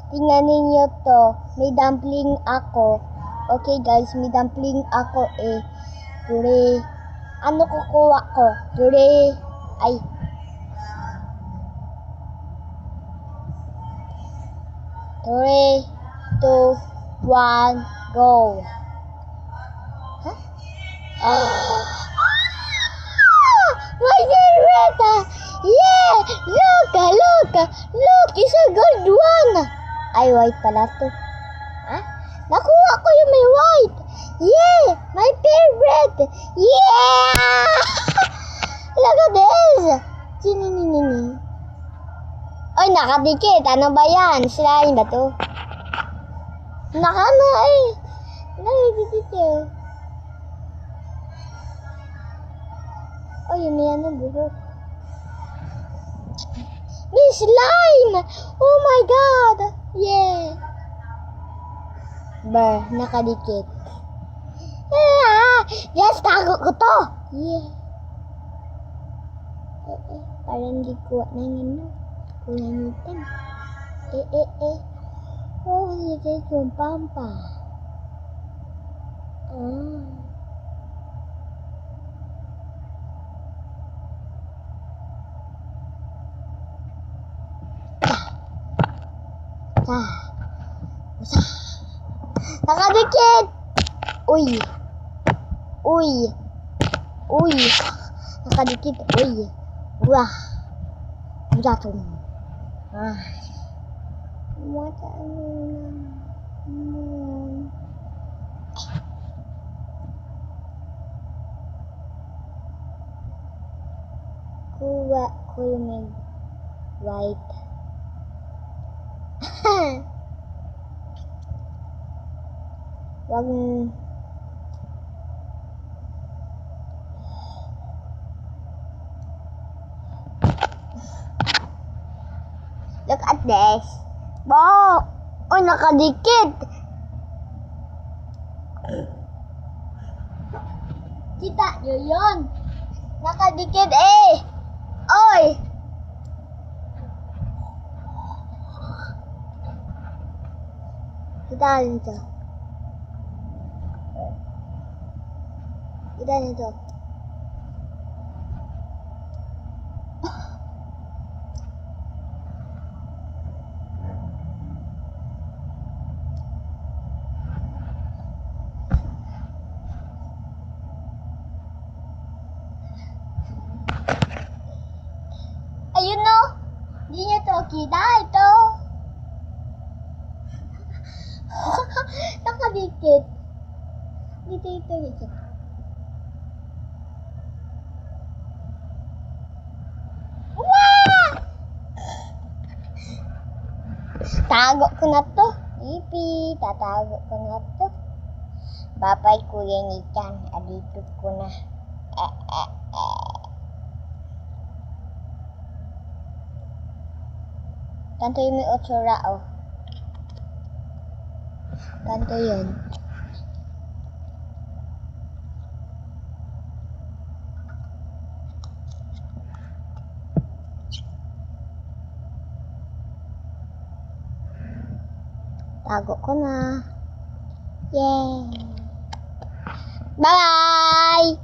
Tingnan ninyo to. May dumpling ako. Okay guys, may dumpling ako eh. Today, ano kukuha ko? Today, ay. Three, two, one, go. Huh? My favorite! Yeah! Look! It's a gold one! Ay, white pala to. Huh? Nakuha ko yung may white! Yeah! My favorite! Yeah! Look at this! Chininini. Ay, nakadikit. Ano ba yan? Slime ba to? Nakana eh. Nakadikit. Ay, may ano buhok. May slime! Oh my God! Yeah! Nakadikit. Yes, tago ko to! Yeah! Parang di kuha na yun. Kulangitan. Oh, hindi yung pampa. Nakadikit! Uy! Nakadikit. Uy! Wah! Jatuh. Mata kuha ko yung white. Wag Look at this. Wow! Oh, nakadikit. Kita nyo yun? Nakadikit eh. Oy! Kita nito. Kita nito. Ayun no, hindi nyo to kita ito. Nakadikit. Dito. Wah! Tago ko na to. Tatago ko na to. Babay Kuya Nichan. Adito ko na. Kanto yung may otsura, oh. Kanto yun. Tago ko na. Yay! Bye-bye!